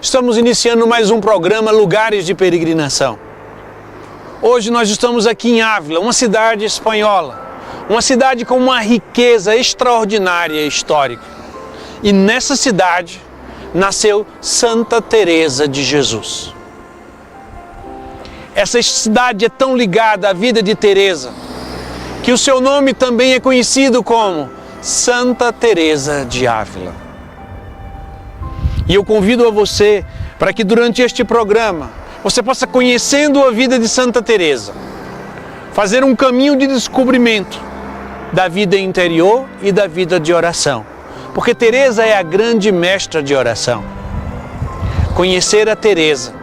Estamos iniciando mais um programa Lugares de Peregrinação. Hoje nós estamos aqui em Ávila, uma cidade espanhola, uma cidade com uma riqueza extraordinária histórica. E nessa cidade nasceu Santa Teresa de Jesus. Essa cidade é tão ligada à vida de Teresa, que o seu nome também é conhecido como Santa Teresa de Ávila. E eu convido a você para que durante este programa você possa, conhecendo a vida de Santa Teresa, fazer um caminho de descobrimento da vida interior e da vida de oração. Porque Teresa é a grande mestra de oração. Conhecer a Teresa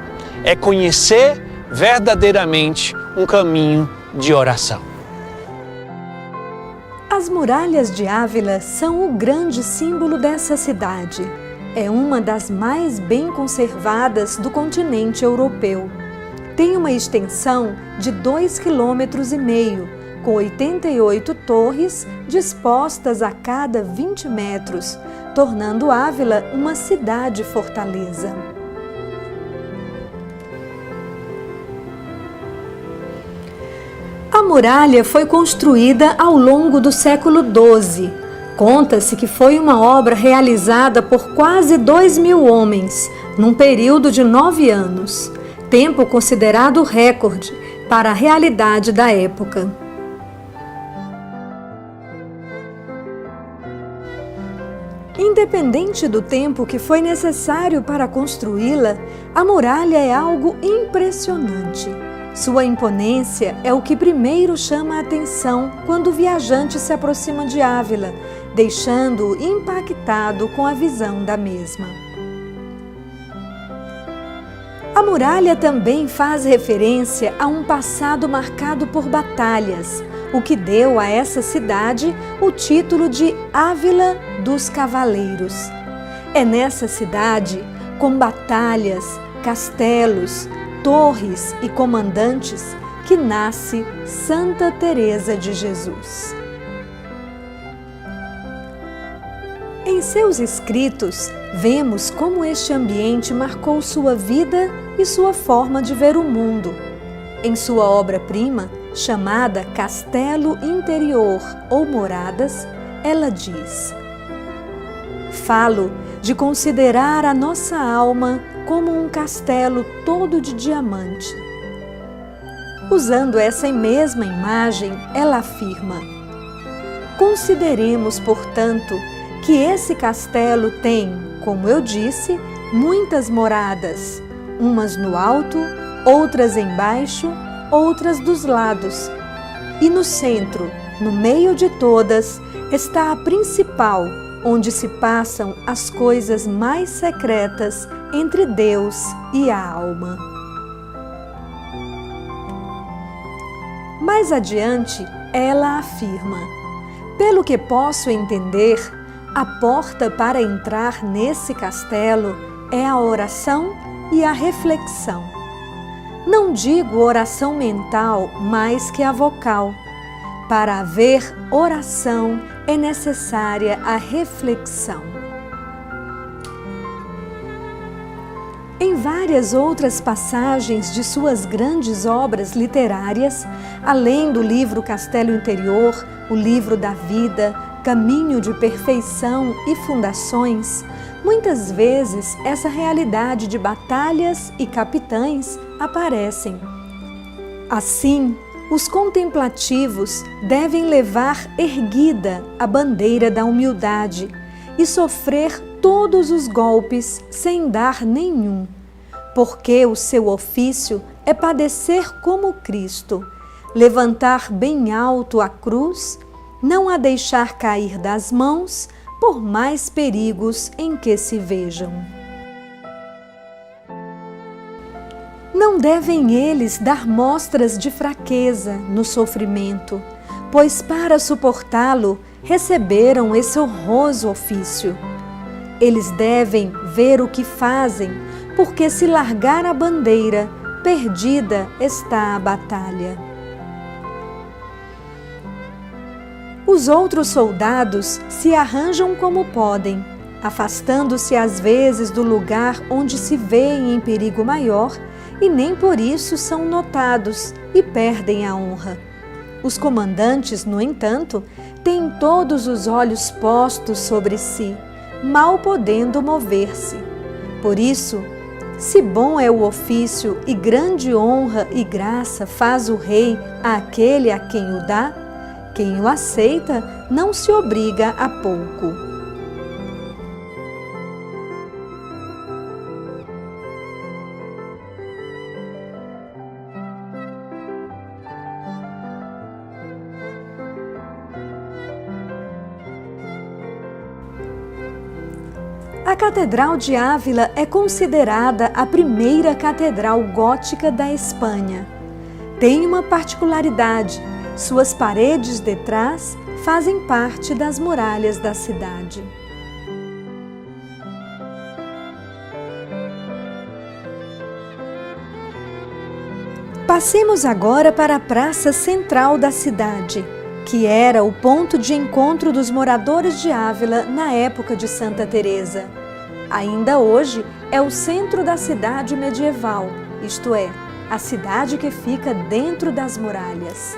é conhecer verdadeiramente um caminho de oração. As muralhas de Ávila são o grande símbolo dessa cidade. É uma das mais bem conservadas do continente europeu. Tem uma extensão de 2,5 km, com 88 torres dispostas a cada 20 metros, tornando Ávila uma cidade-fortaleza. A muralha foi construída ao longo do século XII. Conta-se que foi uma obra realizada por quase 2.000 homens, num período de 9 anos, tempo considerado recorde para a realidade da época. Independente do tempo que foi necessário para construí-la, a muralha é algo impressionante. Sua imponência é o que primeiro chama a atenção quando o viajante se aproxima de Ávila, deixando-o impactado com a visão da mesma. A muralha também faz referência a um passado marcado por batalhas, o que deu a essa cidade o título de Ávila dos Cavaleiros. É nessa cidade, com batalhas, castelos, torres e comandantes, que nasce Santa Teresa de Jesus. Em seus escritos, vemos como este ambiente marcou sua vida e sua forma de ver o mundo. Em sua obra-prima, chamada Castelo Interior ou Moradas, ela diz: "Falo de considerar a nossa alma como um castelo todo de diamante." Usando essa mesma imagem, ela afirma: "Consideremos, portanto, que esse castelo tem, como eu disse, muitas moradas, umas no alto, outras embaixo, outras dos lados. E no centro, no meio de todas, está a principal, onde se passam as coisas mais secretas entre Deus e a alma." Mais adiante, ela afirma: "Pelo que posso entender, a porta para entrar nesse castelo é a oração e a reflexão. Não digo oração mental mais que a vocal. Para haver oração é necessária a reflexão." Em várias outras passagens de suas grandes obras literárias, além do livro Castelo Interior, o livro da vida, Caminho de Perfeição e Fundações, muitas vezes essa realidade de batalhas e capitães aparecem. Assim, os contemplativos devem levar erguida a bandeira da humildade e sofrer todos os golpes sem dar nenhum, porque o seu ofício é padecer como Cristo, levantar bem alto a cruz, não a deixar cair das mãos, por mais perigos em que se vejam. Não devem eles dar mostras de fraqueza no sofrimento, pois para suportá-lo receberam esse honroso ofício. Eles devem ver o que fazem, porque se largar a bandeira, perdida está a batalha. Os outros soldados se arranjam como podem, afastando-se às vezes do lugar onde se vêem em perigo maior, e nem por isso são notados e perdem a honra. Os comandantes, no entanto, têm todos os olhos postos sobre si, mal podendo mover-se. Por isso, se bom é o ofício e grande honra e graça faz o rei àquele a quem o dá, quem o aceita não se obriga a pouco. A Catedral de Ávila é considerada a primeira catedral gótica da Espanha. Tem uma particularidade: suas paredes de trás fazem parte das muralhas da cidade. Passemos agora para a praça central da cidade, que era o ponto de encontro dos moradores de Ávila na época de Santa Teresa. Ainda hoje é o centro da cidade medieval, isto é, a cidade que fica dentro das muralhas.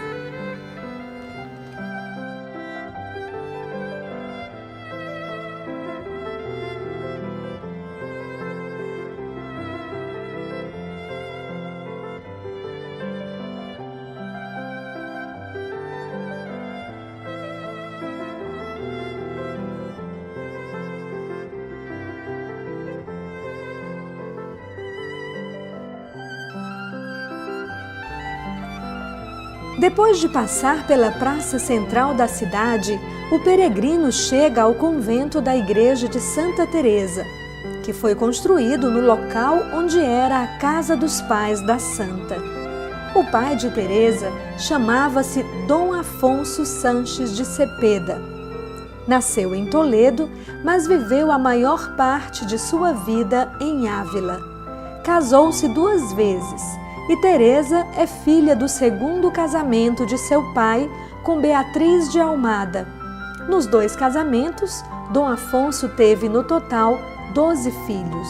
Depois de passar pela praça central da cidade, o peregrino chega ao convento da igreja de Santa Teresa, que foi construído no local onde era a casa dos pais da santa. O pai de Teresa chamava-se Dom Afonso Sanches de Cepeda. Nasceu em Toledo, mas viveu a maior parte de sua vida em Ávila. Casou-se 2 vezes. E Teresa é filha do segundo casamento de seu pai com Beatriz de Almada. Nos 2 casamentos, Dom Afonso teve no total 12 filhos.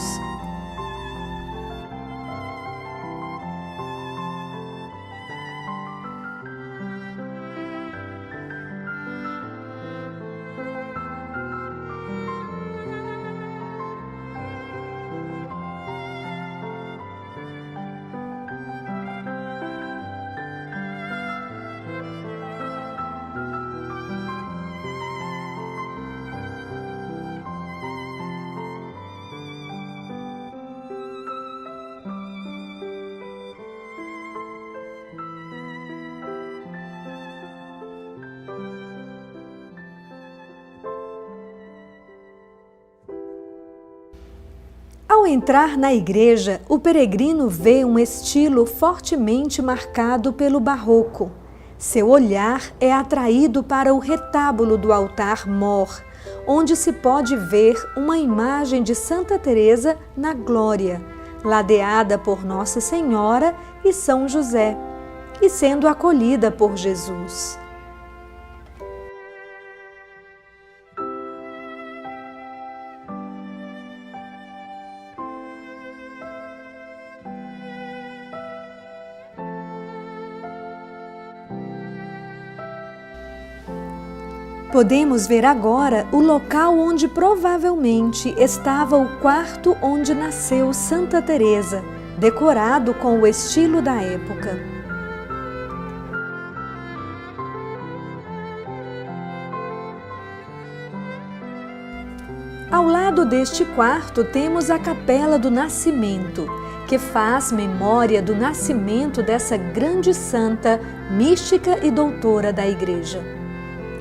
Ao entrar na igreja, o peregrino vê um estilo fortemente marcado pelo barroco. Seu olhar é atraído para o retábulo do altar-mor, onde se pode ver uma imagem de Santa Teresa na glória, ladeada por Nossa Senhora e São José, e sendo acolhida por Jesus. Podemos ver agora o local onde provavelmente estava o quarto onde nasceu Santa Teresa, decorado com o estilo da época. Ao lado deste quarto temos a Capela do Nascimento, que faz memória do nascimento dessa grande santa, mística e doutora da Igreja.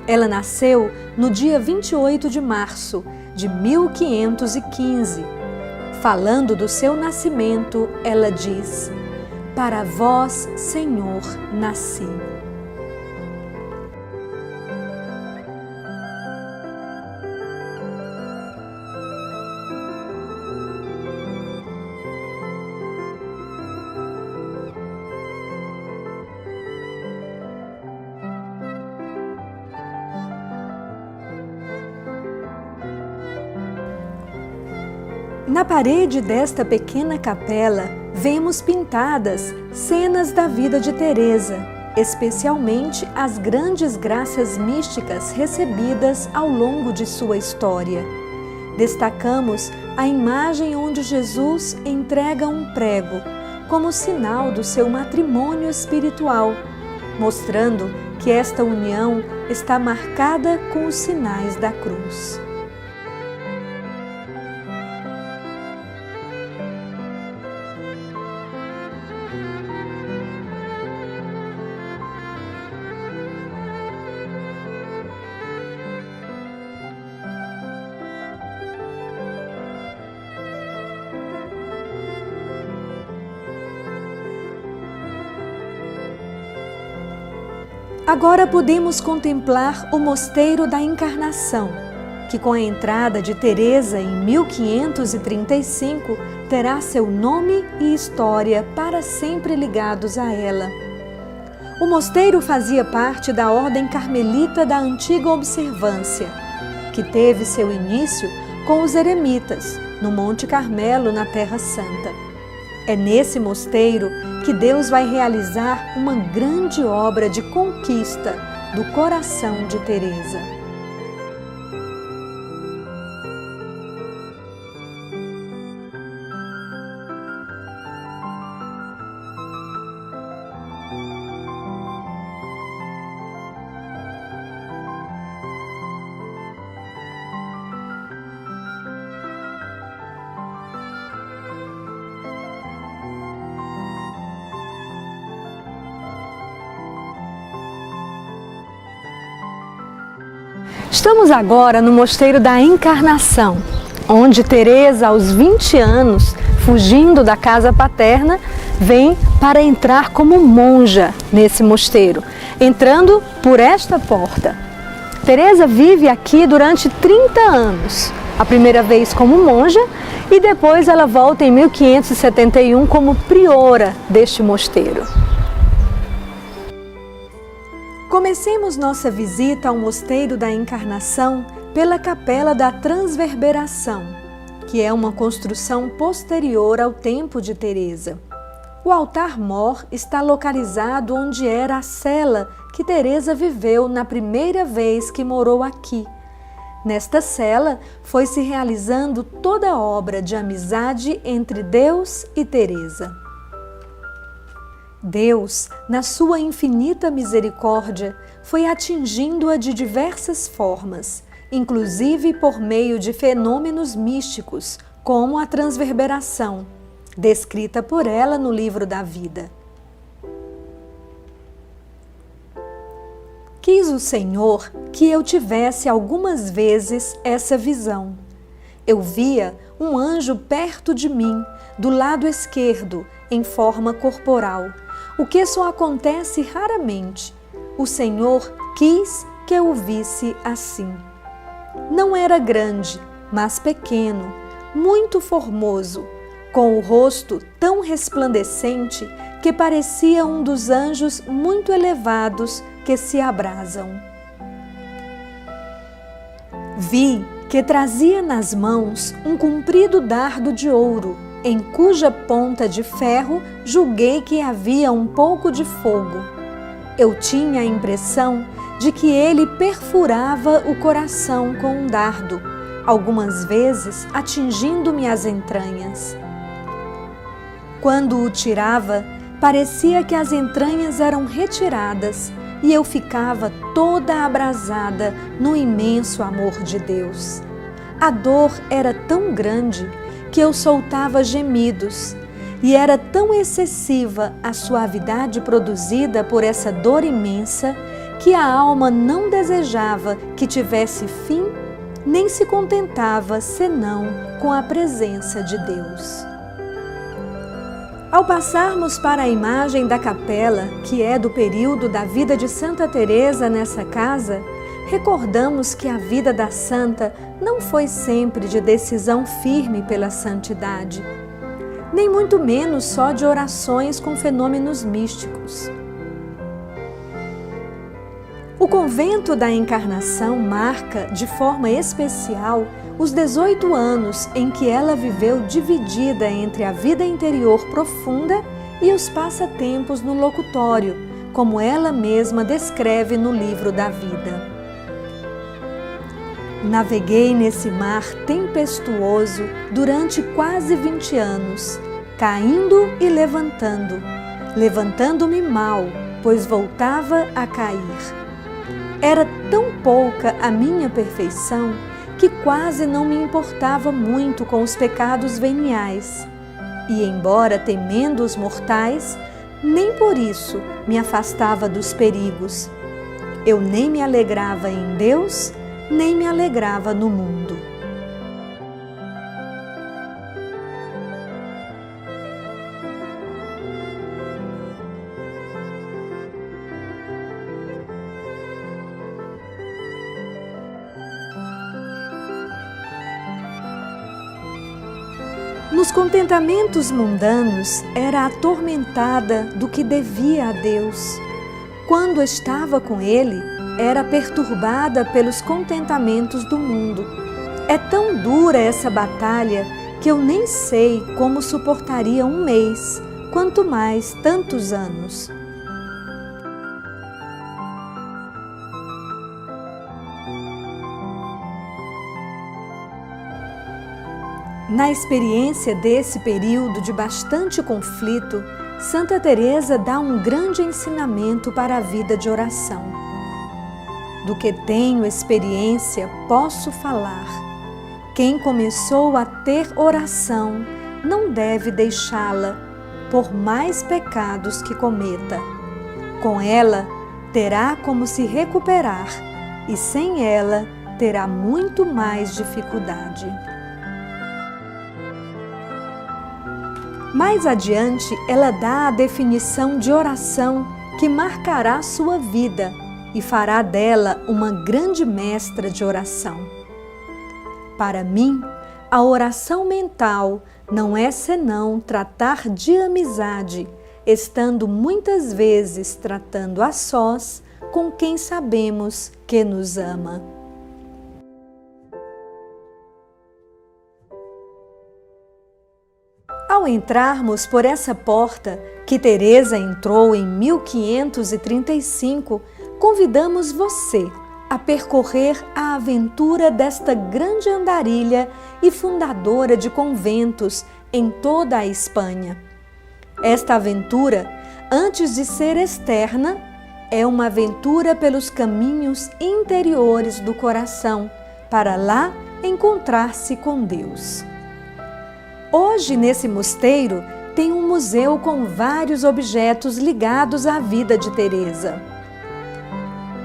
Ela nasceu no dia 28 de março de 1515. Falando do seu nascimento, ela diz: "Para vós, Senhor, nasci." Na parede desta pequena capela, vemos pintadas cenas da vida de Teresa, especialmente as grandes graças místicas recebidas ao longo de sua história. Destacamos a imagem onde Jesus entrega um prego, como sinal do seu matrimônio espiritual, mostrando que esta união está marcada com os sinais da cruz. Agora podemos contemplar o Mosteiro da Encarnação, que com a entrada de Teresa em 1535 terá seu nome e história para sempre ligados a ela. O mosteiro fazia parte da Ordem Carmelita da Antiga Observância, que teve seu início com os eremitas, no Monte Carmelo, na Terra Santa. É nesse mosteiro que Deus vai realizar uma grande obra de conquista do coração de Teresa. Estamos agora no Mosteiro da Encarnação, onde Teresa, aos 20 anos, fugindo da casa paterna, vem para entrar como monja nesse mosteiro, entrando por esta porta. Teresa vive aqui durante 30 anos, a primeira vez como monja e depois ela volta em 1571 como priora deste mosteiro. Comecemos nossa visita ao Mosteiro da Encarnação pela Capela da Transverberação, que é uma construção posterior ao tempo de Teresa. O altar-mor está localizado onde era a cela que Teresa viveu na primeira vez que morou aqui. Nesta cela foi se realizando toda a obra de amizade entre Deus e Teresa. Deus, na sua infinita misericórdia, foi atingindo-a de diversas formas, inclusive por meio de fenômenos místicos, como a transverberação, descrita por ela no Livro da Vida. Quis o Senhor que eu tivesse algumas vezes essa visão. Eu via um anjo perto de mim, do lado esquerdo, em forma corporal, o que só acontece raramente. O Senhor quis que eu o visse assim. Não era grande, mas pequeno, muito formoso, com o rosto tão resplandecente que parecia um dos anjos muito elevados que se abrasam. Vi que trazia nas mãos um comprido dardo de ouro, em cuja ponta de ferro julguei que havia um pouco de fogo. Eu tinha a impressão de que ele perfurava o coração com um dardo, algumas vezes atingindo-me as entranhas. Quando o tirava, parecia que as entranhas eram retiradas e eu ficava toda abrasada no imenso amor de Deus. A dor era tão grande que eu soltava gemidos, e era tão excessiva a suavidade produzida por essa dor imensa que a alma não desejava que tivesse fim, nem se contentava senão com a presença de Deus. Ao passarmos para a imagem da capela, que é do período da vida de Santa Teresa nessa casa, recordamos que a vida da santa não foi sempre de decisão firme pela santidade, nem muito menos só de orações com fenômenos místicos. O convento da Encarnação marca, de forma especial, Os 18 anos em que ela viveu dividida entre a vida interior profunda e os passatempos no locutório, como ela mesma descreve no livro da vida. Naveguei nesse mar tempestuoso durante quase 20 anos, caindo e levantando-me mal, pois voltava a cair. Era tão pouca a minha perfeição que quase não me importava muito com os pecados veniais. E embora temendo os mortais, nem por isso me afastava dos perigos. Eu nem me alegrava em Deus, nem me alegrava no mundo. Nos contentamentos mundanos, era atormentada do que devia a Deus. Quando estava com Ele, era perturbada pelos contentamentos do mundo. É tão dura essa batalha que eu nem sei como suportaria um mês, quanto mais tantos anos. Na experiência desse período de bastante conflito, Santa Teresa dá um grande ensinamento para a vida de oração. Do que tenho experiência, posso falar. Quem começou a ter oração não deve deixá-la, por mais pecados que cometa. Com ela, terá como se recuperar, e sem ela, terá muito mais dificuldade. Mais adiante, ela dá a definição de oração que marcará sua vida e fará dela uma grande mestra de oração. Para mim, a oração mental não é senão tratar de amizade, estando muitas vezes tratando a sós com quem sabemos que nos ama. Ao entrarmos por essa porta, que Teresa entrou em 1535, convidamos você a percorrer a aventura desta grande andarilha e fundadora de conventos em toda a Espanha. Esta aventura, antes de ser externa, é uma aventura pelos caminhos interiores do coração, para lá encontrar-se com Deus. Hoje, nesse mosteiro, tem um museu com vários objetos ligados à vida de Teresa.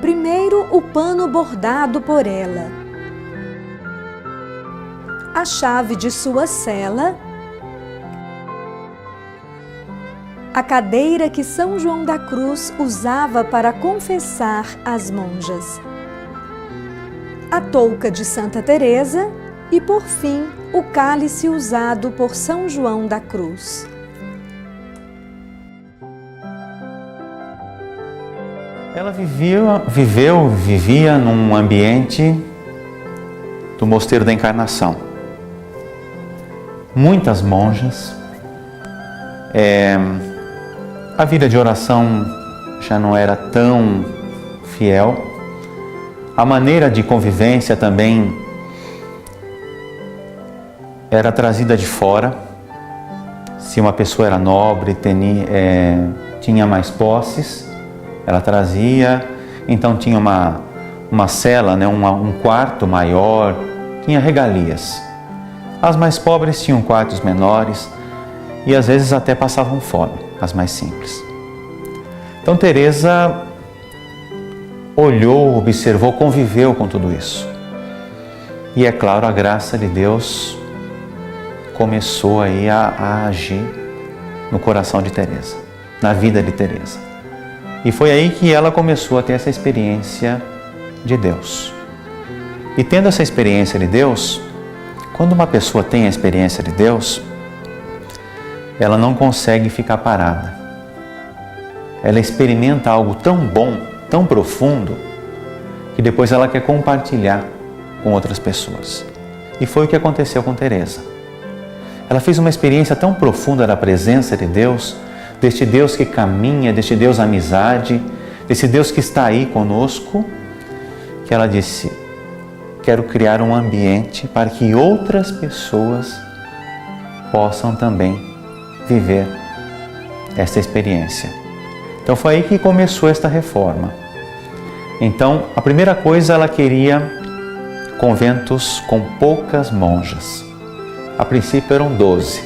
Primeiro, o pano bordado por ela, a chave de sua cela, a cadeira que São João da Cruz usava para confessar as monjas, a touca de Santa Teresa e, por fim, o cálice usado por São João da Cruz. Ela vivia num ambiente do Mosteiro da Encarnação. Muitas monjas. A vida de oração já não era tão fiel. A maneira de convivência também era trazida de fora. Se uma pessoa era nobre, tinha mais posses, ela trazia. Então tinha uma cela, né, um quarto maior, tinha regalias. As mais pobres tinham quartos menores e às vezes até passavam fome, as mais simples. Então Teresa olhou, observou, conviveu com tudo isso. E é claro, a graça de Deus começou aí a agir no coração de Teresa, na vida de Teresa. E foi aí que ela começou a ter essa experiência de Deus. E tendo essa experiência de Deus, quando uma pessoa tem a experiência de Deus, ela não consegue ficar parada. Ela experimenta algo tão bom, tão profundo, que depois ela quer compartilhar com outras pessoas. E foi o que aconteceu com Teresa. Ela fez uma experiência tão profunda da presença de Deus, deste Deus que caminha, deste Deus amizade, desse Deus que está aí conosco, que ela disse: quero criar um ambiente para que outras pessoas possam também viver esta experiência. Então foi aí que começou esta reforma. Então, a primeira coisa, ela queria conventos com poucas monjas. A princípio eram 12,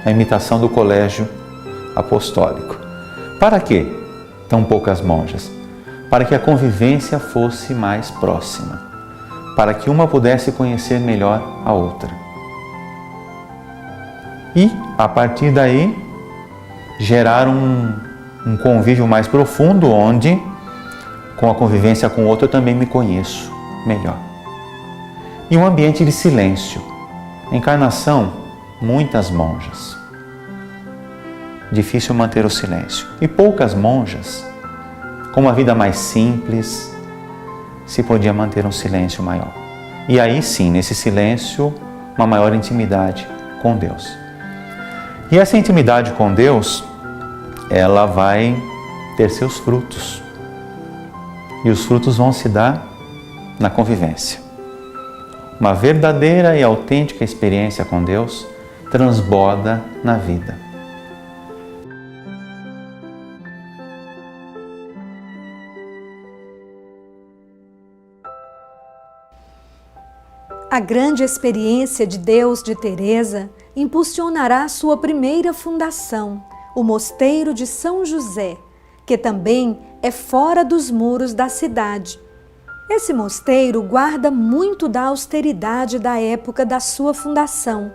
a imitação do colégio apostólico. Para quê tão poucas monjas? Para que a convivência fosse mais próxima, para que uma pudesse conhecer melhor a outra. E, a partir daí, gerar um convívio mais profundo, onde, com a convivência com o outro, eu também me conheço melhor. E um ambiente de silêncio. Encarnação, muitas monjas. Difícil manter o silêncio. E poucas monjas, com uma vida mais simples, se podia manter um silêncio maior. E aí sim, nesse silêncio, uma maior intimidade com Deus. E essa intimidade com Deus, ela vai ter seus frutos. E os frutos vão se dar na convivência. Uma verdadeira e autêntica experiência com Deus transborda na vida. A grande experiência de Deus de Teresa impulsionará sua primeira fundação, o Mosteiro de São José, que também é fora dos muros da cidade. Esse mosteiro guarda muito da austeridade da época da sua fundação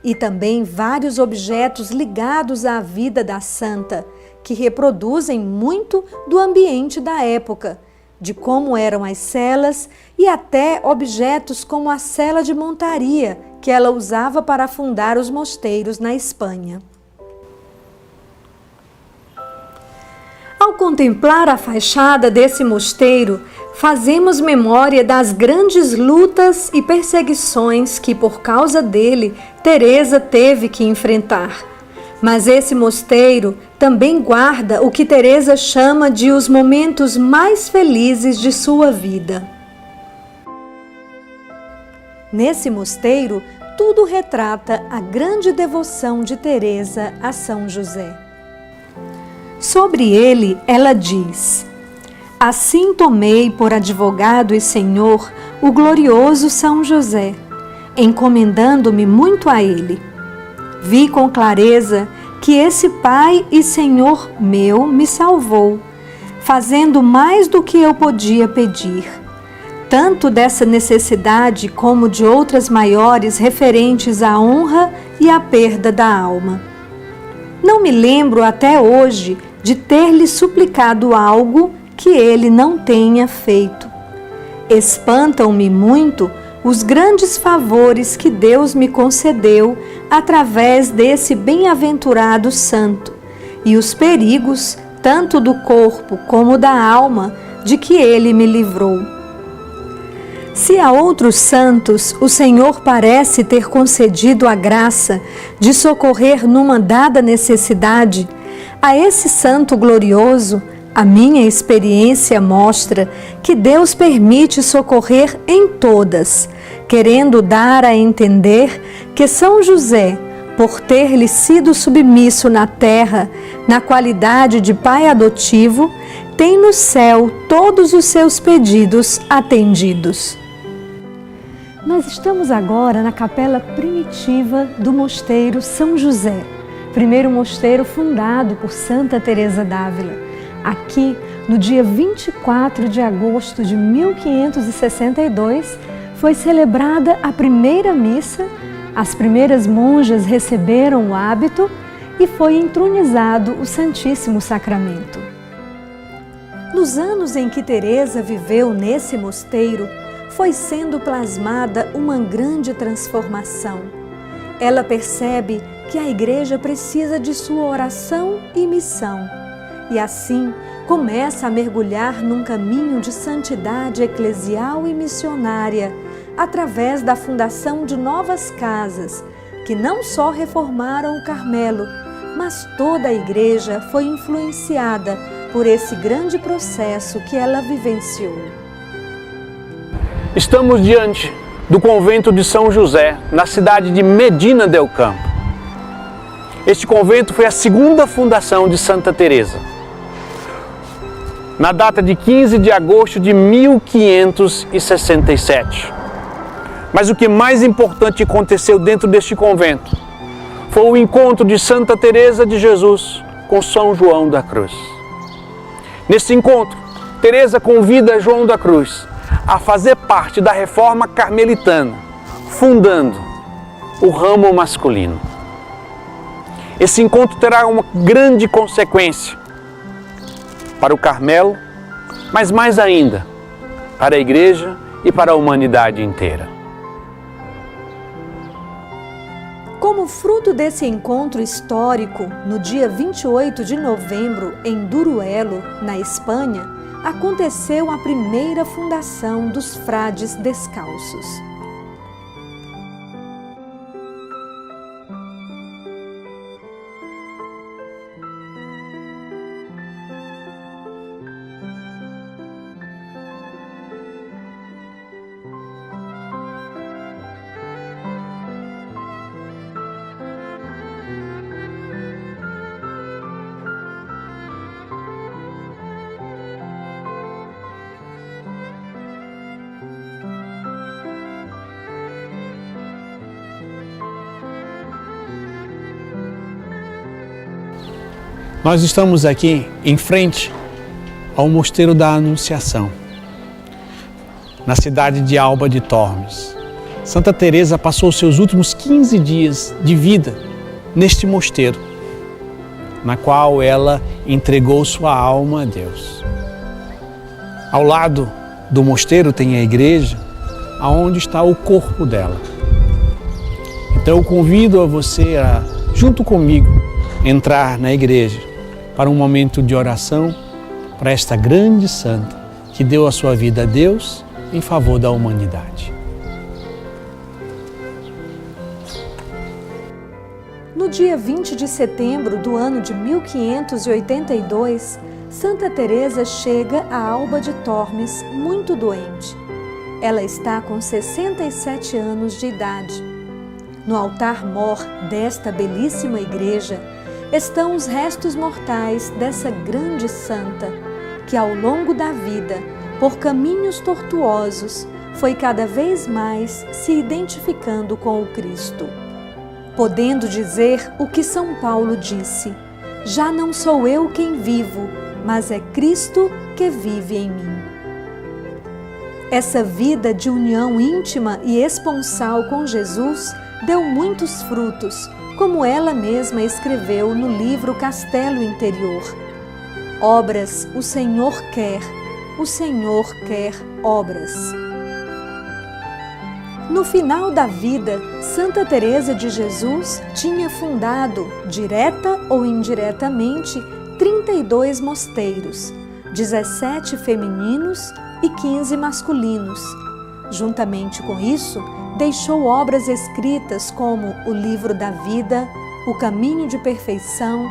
e também vários objetos ligados à vida da santa, que reproduzem muito do ambiente da época, de como eram as celas e até objetos como a cela de montaria que ela usava para fundar os mosteiros na Espanha. Ao contemplar a fachada desse mosteiro, fazemos memória das grandes lutas e perseguições que, por causa dele, Teresa teve que enfrentar. Mas esse mosteiro também guarda o que Teresa chama de os momentos mais felizes de sua vida. Nesse mosteiro, tudo retrata a grande devoção de Teresa a São José. Sobre ele, ela diz: assim tomei por advogado e senhor o glorioso São José, encomendando-me muito a ele. Vi com clareza que esse Pai e Senhor meu me salvou, fazendo mais do que eu podia pedir, tanto dessa necessidade como de outras maiores referentes à honra e à perda da alma. Não me lembro até hoje de ter-lhe suplicado algo que ele não tenha feito. Espantam-me muito os grandes favores que Deus me concedeu através desse bem-aventurado santo e os perigos, tanto do corpo como da alma, de que ele me livrou. Se a outros santos o Senhor parece ter concedido a graça de socorrer numa dada necessidade, a esse santo glorioso, a minha experiência mostra que Deus permite socorrer em todas, querendo dar a entender que São José, por ter-lhe sido submisso na terra, na qualidade de pai adotivo, tem no céu todos os seus pedidos atendidos. Nós estamos agora na capela primitiva do Mosteiro São José, primeiro mosteiro fundado por Santa Teresa d'Ávila. Aqui, no dia 24 de agosto de 1562, foi celebrada a primeira missa, as primeiras monjas receberam o hábito e foi entronizado o Santíssimo Sacramento. Nos anos em que Teresa viveu nesse mosteiro, foi sendo plasmada uma grande transformação. Ela percebe que a Igreja precisa de sua oração e missão, e assim começa a mergulhar num caminho de santidade eclesial e missionária, através da fundação de novas casas, que não só reformaram o Carmelo, mas toda a igreja foi influenciada por esse grande processo que ela vivenciou. Estamos diante do convento de São José, na cidade de Medina del Campo. Este convento foi a segunda fundação de Santa Teresa, na data de 15 de agosto de 1567. Mas o que mais importante aconteceu dentro deste convento foi o encontro de Santa Teresa de Jesus com São João da Cruz. Nesse encontro, Teresa convida João da Cruz a fazer parte da reforma carmelitana, fundando o ramo masculino. Esse encontro terá uma grande consequência para o Carmelo, mas mais ainda para a Igreja e para a humanidade inteira. Como fruto desse encontro histórico, no dia 28 de novembro, em Duruelo, na Espanha, aconteceu a primeira fundação dos frades descalços. Nós estamos aqui em frente ao Mosteiro da Anunciação, na cidade de Alba de Tormes. Santa Teresa passou seus últimos 15 dias de vida neste mosteiro, na qual ela entregou sua alma a Deus. Ao lado do mosteiro tem a igreja, aonde está o corpo dela. Então eu convido a você a, junto comigo, entrar na igreja para um momento de oração para esta grande santa que deu a sua vida a Deus em favor da humanidade. No dia 20 de setembro do ano de 1582, Santa Teresa chega a Alba de Tormes muito doente. Ela está com 67 anos de idade. No altar-mor desta belíssima igreja estão os restos mortais dessa grande santa, que ao longo da vida, por caminhos tortuosos, foi cada vez mais se identificando com o Cristo. Podendo dizer o que São Paulo disse: já não sou eu quem vivo, mas é Cristo que vive em mim. Essa vida de união íntima e esponsal com Jesus deu muitos frutos, como ela mesma escreveu no livro Castelo Interior. Obras o Senhor quer obras. No final da vida, Santa Teresa de Jesus tinha fundado, direta ou indiretamente, 32 mosteiros, 17 femininos e 15 masculinos. Juntamente com isso, deixou obras escritas como o Livro da Vida, O Caminho de Perfeição,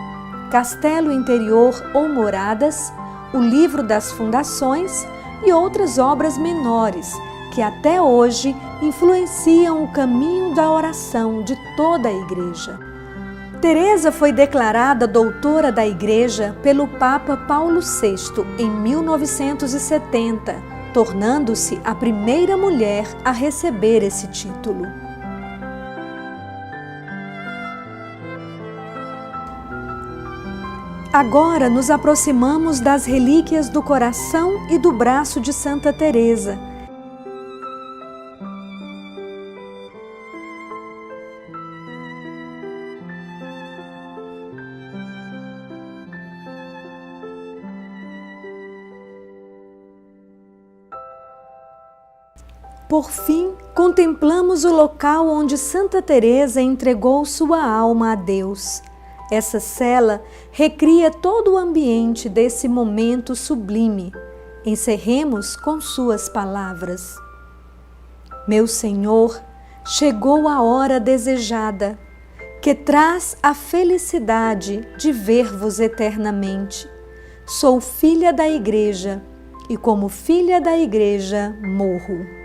Castelo Interior ou Moradas, o Livro das Fundações e outras obras menores que até hoje influenciam o caminho da oração de toda a Igreja. Teresa foi declarada doutora da Igreja pelo Papa Paulo VI em 1970, tornando-se a primeira mulher a receber esse título. Agora nos aproximamos das relíquias do coração e do braço de Santa Teresa. Por fim, contemplamos o local onde Santa Teresa entregou sua alma a Deus. Essa cela recria todo o ambiente desse momento sublime. Encerremos com suas palavras. Meu Senhor, chegou a hora desejada, que traz a felicidade de ver-vos eternamente. Sou filha da Igreja e como filha da Igreja morro.